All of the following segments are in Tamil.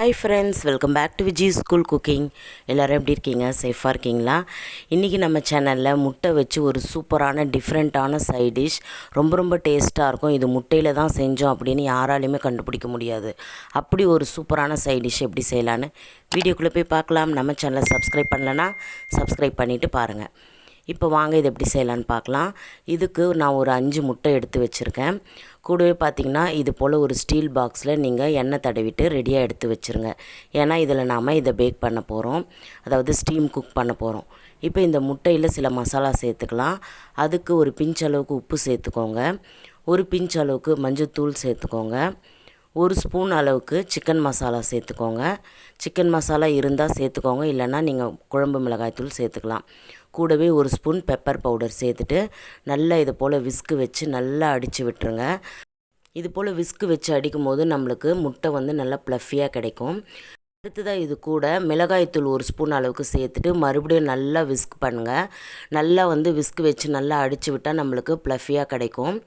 Hi friends, welcome back to Viji's school cooking. எல்லோரும் எப்படி இருக்கீங்க? சேஃபாக இருக்கீங்களா? இன்றைக்கி நம்ம சேனலில் முட்டை வச்சு ஒரு சூப்பரான டிஃப்ரெண்ட்டான சைட் டிஷ், ரொம்ப டேஸ்ட்டாக இருக்கும். இது முட்டையில் தான் செஞ்சோம் அப்படின்னு யாராலையுமே கண்டுபிடிக்க முடியாது. அப்படி ஒரு சூப்பரான சைட் டிஷ் எப்படி செய்யலான்னு வீடியோக்குள்ளே போய் பார்க்கலாம். நம்ம சேனலை சப்ஸ்கிரைப் பண்ணலன்னா சப்ஸ்கிரைப் பண்ணிவிட்டு பாருங்கள். இப்போ வாங்க இதை எப்படி செய்யலான்னு பார்க்கலாம். இதுக்கு நான் ஒரு 5 முட்டை எடுத்து வச்சுருக்கேன். கூடவே பார்த்திங்கன்னா இது போல் ஒரு ஸ்டீல் பாக்ஸில் நீங்கள் எண்ணெய் தடவிட்டு ரெடியாக எடுத்து வச்சுருங்க. ஏன்னா இதில் நாம் இதை பேக் பண்ண போகிறோம், அதாவது ஸ்டீம் குக் பண்ண போகிறோம். இப்போ இந்த முட்டையில் சில மசாலா சேர்த்துக்கலாம். அதுக்கு ஒரு பிஞ்ச் அளவுக்கு உப்பு சேர்த்துக்கோங்க, ஒரு பிஞ்ச் அளவுக்கு மஞ்சள்தூள் சேர்த்துக்கோங்க, ஒரு ஸ்பூன் அளவுக்கு சிக்கன் மசாலா சேர்த்துக்கோங்க. சிக்கன் மசாலா இருந்தால் சேர்த்துக்கோங்க, இல்லைன்னா நீங்கள் குழம்பு மிளகாய்த்தூள் சேர்த்துக்கலாம். கூடவே ஒரு ஸ்பூன் பெப்பர் பவுடர் சேர்த்துட்டு நல்லா இது போல் விஸ்கு வச்சு நல்லா அடித்து விட்டுருங்க. இது போல் விஸ்கு வச்சு அடிக்கும் போது நம்மளுக்கு முட்டை நல்லா ப்ளஃபியாக கிடைக்கும். அடுத்ததாக இது கூட மிளகாய்த்தூள் ஒரு ஸ்பூன் அளவுக்கு சேர்த்துட்டு மறுபடியும் நல்லா விஸ்க் பண்ணுங்கள். நல்லா விஸ்கு வச்சு நல்லா அடித்து விட்டால் நம்மளுக்கு ப்ளஃபியாக கிடைக்கும்.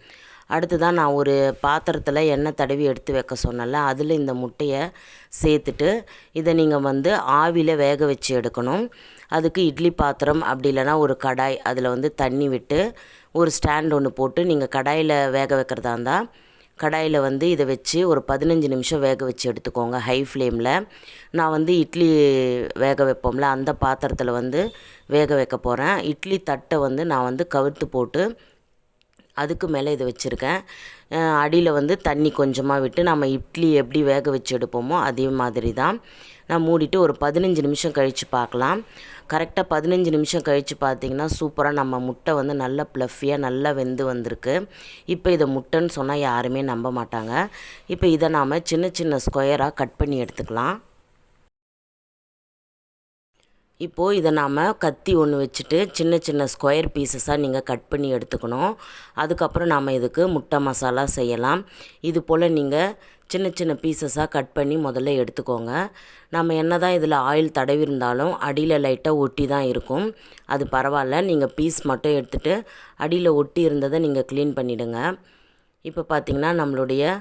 அடுத்ததாக நான் ஒரு பாத்திரத்தில் எண்ணெய் தடவி எடுத்து வைக்க சொன்னல, அதில் இந்த முட்டையை சேர்த்துட்டு இதை நீங்கள் ஆவியில் வேக வச்சு எடுக்கணும். அதுக்கு இட்லி பாத்திரம் அப்படி இல்லைனா ஒரு கடாய், அதில் தண்ணி விட்டு ஒரு ஸ்டாண்ட் ஒன்று போட்டு நீங்கள் கடாயில் வேக வைக்கிறதா இருந்தால் கடாயில் இதை வச்சு ஒரு 15 நிமிஷம் வேக வச்சு எடுத்துக்கோங்க ஹை ஃப்ளேமில். நான் இட்லி வேக வைப்போம்ல அந்த பாத்திரத்தில் வேக வைக்க போகிறேன். இட்லி தட்டை நான் கவுத்து போட்டு அதுக்கு மேலே இதை வச்சுருக்கேன். அடியில் தண்ணி கொஞ்சமாக விட்டு நம்ம இட்லி எப்படி வேக வச்சு எடுப்போமோ அதே மாதிரி தான் நான் மூடிட்டு ஒரு 15 நிமிஷம் கழித்து பார்க்கலாம். கரெக்டாக 15 நிமிஷம் கழித்து பார்த்திங்கன்னா சூப்பராக நம்ம முட்டை நல்லா ப்ளஃபியாக நல்லா வெந்து வந்திருக்கு. இப்போ இதை முட்டைன்னு சொன்னால் யாருமே நம்ப மாட்டாங்க. இப்போ இதை நாம் சின்ன சின்ன ஸ்கொயராக கட் பண்ணி எடுத்துக்கலாம். இப்போது இதை நாம் கத்தி ஒன்று வச்சுட்டு சின்ன சின்ன ஸ்கொயர் பீசஸாக நீங்கள் கட் பண்ணி எடுத்துக்கணும். அதுக்கப்புறம் நாம் இதுக்கு முட்டை மசாலா செய்யலாம். இது போல் நீங்கள் சின்ன சின்ன பீசஸாக கட் பண்ணி முதல்ல எடுத்துக்கோங்க. நம்ம என்ன தான் இதில் ஆயில் தடவி இருந்தாலும் அடியில் லைட்டாக ஒட்டி தான் இருக்கும். அது பரவாயில்ல, நீங்கள் பீஸ் மட்டும் எடுத்துகிட்டு அடியில் ஒட்டி இருந்ததை நீங்கள் க்ளீன் பண்ணிவிடுங்க. இப்போ பார்த்திங்கன்னா நம்மளுடைய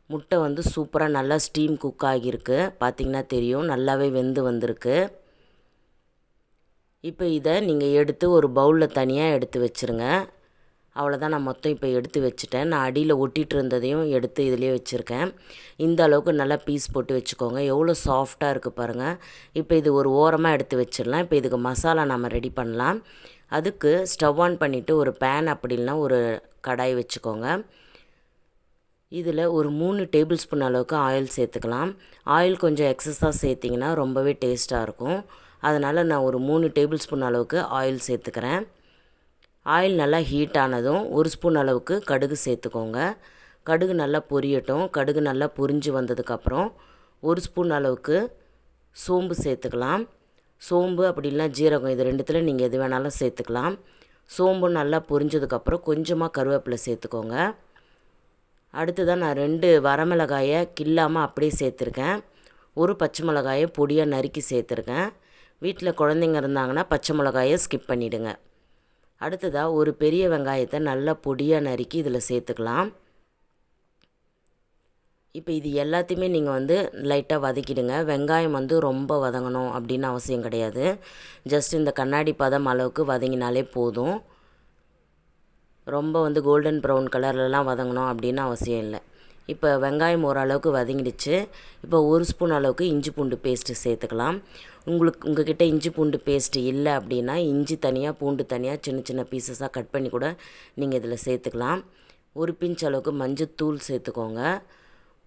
முட்டை சூப்பராக நல்லா ஸ்டீம் குக் ஆகியிருக்கு. பார்த்திங்கன்னா தெரியும், நல்லாவே வெந்து வந்திருக்கு. இப்போ இதை நீங்கள் எடுத்து ஒரு பவுலில் தனியாக எடுத்து வச்சுருங்க. அவ்வளோதான், நான் மொத்தம் இப்போ எடுத்து வச்சுட்டேன். நான் அடியில் ஒட்டிகிட்டு இருந்ததையும் எடுத்து இதிலே வச்சுருக்கேன். இந்த அளவுக்கு நல்லா பீஸ் போட்டு வச்சுக்கோங்க. எவ்வளோ சாஃப்டாக இருக்குது பாருங்கள். இப்போ இது ஒரு ஓரமாக எடுத்து வச்சிடலாம். இப்போ இதுக்கு மசாலா நம்ம ரெடி பண்ணலாம். அதுக்கு ஸ்டவ் ஆன் பண்ணிவிட்டு ஒரு பேன் அப்படி இல்லைனா ஒரு கடாய் வச்சுக்கோங்க. இதில் ஒரு 3 டேபிள் ஸ்பூன் அளவுக்கு ஆயில் சேர்த்துக்கலாம். ஆயில் கொஞ்சம் எக்ஸஸாக சேர்த்திங்கன்னா ரொம்பவே டேஸ்ட்டாக இருக்கும். அதனால் நான் ஒரு 3 டேபிள் ஸ்பூன் அளவுக்கு ஆயில் சேர்த்துக்கிறேன். ஆயில் நல்லா ஹீட் ஆனதும் ஒரு ஸ்பூன் அளவுக்கு கடுகு சேர்த்துக்கோங்க. கடுகு நல்லா பொரியட்டும். கடுகு நல்லா பொரிஞ்சு வந்ததுக்கப்புறம் ஒரு ஸ்பூன் அளவுக்கு சோம்பு சேர்த்துக்கலாம். சோம்பு அப்படி இல்லைனா ஜீரகம், இது ரெண்டுத்தில் நீங்கள் எது வேணாலும் சேர்த்துக்கலாம். சோம்பு நல்லா பொரிஞ்சதுக்கப்புறம் கொஞ்சமாக கருவேப்பிலை சேர்த்துக்கோங்க. அடுத்ததான் நான் 2 வரமிளகாயை கில்லாமல் அப்படியே சேர்த்துருக்கேன். ஒரு பச்சை மிளகாயை பொடியாக நறுக்கி சேர்த்துருக்கேன். வீட்டில் குழந்தைங்க இருந்தாங்கன்னா பச்சை மிளகாயை ஸ்கிப் பண்ணிவிடுங்க. அடுத்ததாக ஒரு பெரிய வெங்காயத்தை நல்லா பொடியாக நறுக்கி இதில் சேர்த்துக்கலாம். இப்போ இது எல்லாத்தையுமே நீங்கள் லைட்டாக வதக்கிடுங்க. வெங்காயம் ரொம்ப வதங்கணும் அப்படின்னு அவசியம் கிடையாது. ஜஸ்ட் இந்த கண்ணாடி பதம் அளவுக்கு வதங்கினாலே போதும். ரொம்ப கோல்டன் ப்ரௌன் கலர்லலாம் வதங்கணும் அப்படின்னு அவசியம் இல்லை. இப்போ வெங்காயம் ஓரளவுக்கு வதங்கிடுச்சு. இப்போ ஒரு ஸ்பூன் அளவுக்கு இஞ்சி பூண்டு பேஸ்ட்டு சேர்த்துக்கலாம். உங்கள்கிட்ட இஞ்சி பூண்டு பேஸ்ட்டு இல்லை அப்படின்னா இஞ்சி தனியாக பூண்டு தனியாக சின்ன சின்ன பீசஸாக கட் பண்ணி கூட நீங்கள் இதில் சேர்த்துக்கலாம். ஒரு பிஞ்ச் அளவுக்கு மஞ்சத்தூள் சேர்த்துக்கோங்க.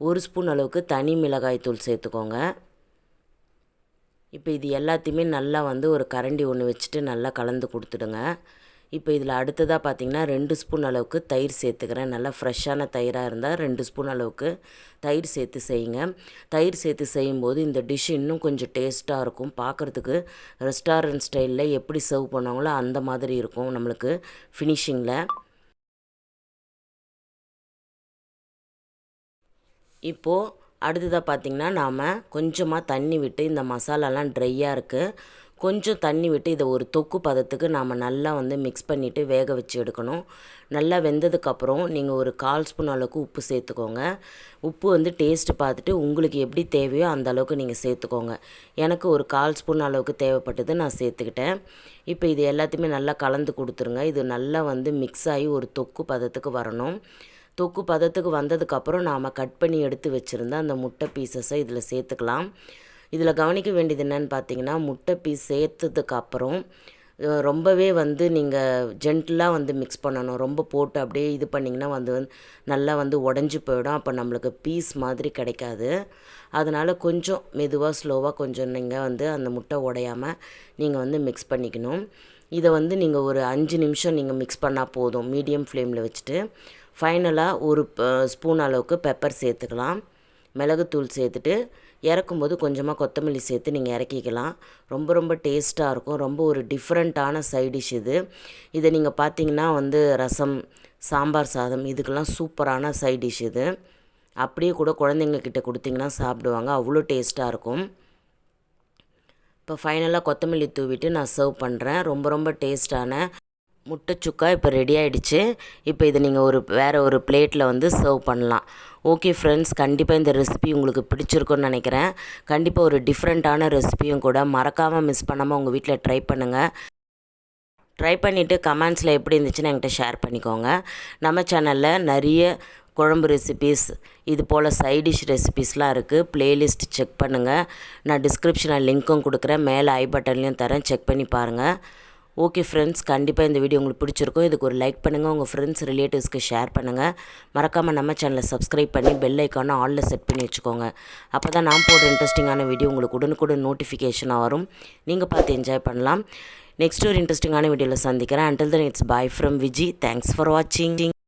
ஒரு ஸ்பூன் அளவுக்கு தனி மிளகாய் தூள் சேர்த்துக்கோங்க. இப்போ இது எல்லாத்தையுமே நல்லா ஒரு கரண்டி ஒன்று வச்சுட்டு நல்லா கலந்து கொடுத்துடுங்க. இப்போ இதில் அடுத்ததாக பார்த்திங்கன்னா 2 ஸ்பூன் அளவுக்கு தயிர் சேர்த்துக்கிறேன். நல்லா ஃப்ரெஷ்ஷான தயிராக இருந்தால் 2 ஸ்பூன் அளவுக்கு தயிர் சேர்த்து செய்யுங்க. தயிர் சேர்த்து செய்யும்போது இந்த டிஷ் இன்னும் கொஞ்சம் டேஸ்ட்டாக இருக்கும். பார்க்குறதுக்கு ரெஸ்டாரண்ட் ஸ்டைலில் எப்படி சர்வ் பண்ணுவாங்களோ அந்த மாதிரி இருக்கும் நம்மளுக்கு ஃபினிஷிங்கில். இப்போது அடுத்ததாக பார்த்திங்கன்னா நாம் கொஞ்சமாக தண்ணி விட்டு இந்த மசாலாலாம் ட்ரையாக இருக்குது. கொஞ்சம் தண்ணி விட்டு இதை ஒரு தொக்கு பதத்துக்கு நாம் நல்லா வந்து மிக்ஸ் பண்ணிவிட்டு வேக வச்சு எடுக்கணும். நல்லா வெந்ததுக்கப்புறம் நீங்கள் ஒரு 1/4 ஸ்பூன் அளவுக்கு உப்பு சேர்த்துக்கோங்க. உப்பு வந்து டேஸ்ட்டு பார்த்துட்டு உங்களுக்கு எப்படி தேவையோ அந்த அளவுக்கு நீங்கள் சேர்த்துக்கோங்க. எனக்கு ஒரு 1/4 ஸ்பூன் அளவுக்கு தேவைப்பட்டது, நான் சேர்த்துக்கிட்டேன். இப்போ இது எல்லாத்தையுமே நல்லா கலந்து கொடுத்துருங்க. இது நல்லா வந்து மிக்ஸ் ஆகி ஒரு தொக்கு பதத்துக்கு வரணும். தொக்கு பதத்துக்கு வந்ததுக்கப்புறம் நாம் கட் பண்ணி எடுத்து வச்சுருந்த அந்த முட்டை பீசஸை இதில் சேர்த்துக்கலாம். இதில் கவனிக்க வேண்டியது என்னென்னு பார்த்தீங்கன்னா, முட்டை பீஸ் சேர்த்ததுக்கப்புறம் ரொம்பவே வந்து நீங்கள் ஜென்டிலாக வந்து மிக்ஸ் பண்ணணும். ரொம்ப போட்டு அப்படியே இது பண்ணிங்கன்னா நல்லா வந்து உடஞ்சி போயிடும். அப்போ நம்மளுக்கு பீஸ் மாதிரி கிடைக்காது. அதனால் கொஞ்சம் மெதுவாக ஸ்லோவாக கொஞ்சம் நீங்கள் வந்து அந்த முட்டை உடையாமல் நீங்கள் வந்து மிக்ஸ் பண்ணிக்கணும். இதை வந்து நீங்கள் ஒரு 5 நிமிஷம் நீங்கள் மிக்ஸ் பண்ணால் போதும், மீடியம் ஃப்ளேமில் வச்சுட்டு. ஃபைனலாக ஒரு ஸ்பூன் அளவுக்கு பெப்பர் சேர்த்துக்கலாம். மிளகுத்தூள் சேர்த்துட்டு இறக்கும்போது கொஞ்சமாக கொத்தமல்லி சேர்த்து நீங்கள் இறக்கிக்கலாம். ரொம்ப டேஸ்ட்டாக இருக்கும். ரொம்ப ஒரு டிஃப்ரெண்ட்டான சைட் டிஷ் இது. இதை நீங்கள் பார்த்தீங்கன்னா வந்து ரசம், சாம்பார் சாதம் இதுக்கெல்லாம் சூப்பரான சைட் டிஷ் இது. அப்படியே கூட குழந்தைங்கக்கிட்ட கொடுத்திங்கன்னா சாப்பிடுவாங்க, அவ்வளோ டேஸ்ட்டாக இருக்கும். இப்போ ஃபைனலாக கொத்தமல்லி தூவிட்டு நான் சர்வ் பண்ணுறேன். ரொம்ப டேஸ்ட்டான முட்டை சுக்கா இப்போ ரெடி ஆகிடுச்சு. இப்போ இதை நீங்கள் வேறு ஒரு பிளேட்டில் வந்து சர்வ் பண்ணலாம். ஓகே ஃப்ரெண்ட்ஸ், கண்டிப்பாக இந்த ரெசிபி உங்களுக்கு பிடிச்சிருக்குன்னு நினைக்கிறேன். கண்டிப்பாக ஒரு டிஃப்ரெண்ட்டான ரெசிபியும் கூட. மறக்காமல் மிஸ் பண்ணாமல் உங்கள் வீட்டில் ட்ரை பண்ணுங்கள். ட்ரை பண்ணிவிட்டு கமெண்ட்ஸில் எப்படி இருந்துச்சுன்னு என்கிட்ட ஷேர் பண்ணிக்கோங்க. நம்ம சேனலில் நிறைய குழம்பு ரெசிபீஸ், இது போல் சைட் டிஷ் ரெசிபீஸ்லாம் இருக்குது. ப்ளேலிஸ்ட் செக் பண்ணுங்கள். நான் டிஸ்கிரிப்ஷனில் லிங்க்கும் கொடுக்குறேன், மேலே ஐ பட்டன்லேயும் தரேன், செக் பண்ணி பாருங்கள். ஓகே ஃப்ரெண்ட்ஸ், கண்டிப்பாக இந்த வீடியோ உங்களுக்கு பிடிச்சிருக்கும். இதுக்கு ஒரு லைக் பண்ணுங்கள், உங்கள் ஃப்ரெண்ட்ஸ் ரிலேட்டிவ்ஸ்க்கு ஷேர் பண்ணுங்கள். மறக்காமல் நம்ம சேனலை சப்ஸ்கிரைப் பண்ணி பெல் ஐக்கானை ஆலில் செட் பண்ணி வச்சுக்கோங்க. அப்போ தான் நான் போடுற இன்ட்ரெஸ்டிங்கான வீடியோ உங்களுக்கு உடனுக்குடன் நோட்டிஃபிகேஷனாக வரும். நீங்கள் பார்த்து என்ஜாய் பண்ணலாம். நெக்ஸ்ட் ஒரு இன்ட்ரெஸ்டிங்கான வீடியோவில் சந்திக்கிறேன். Until then, it's bye from Vijay. Thanks for watching.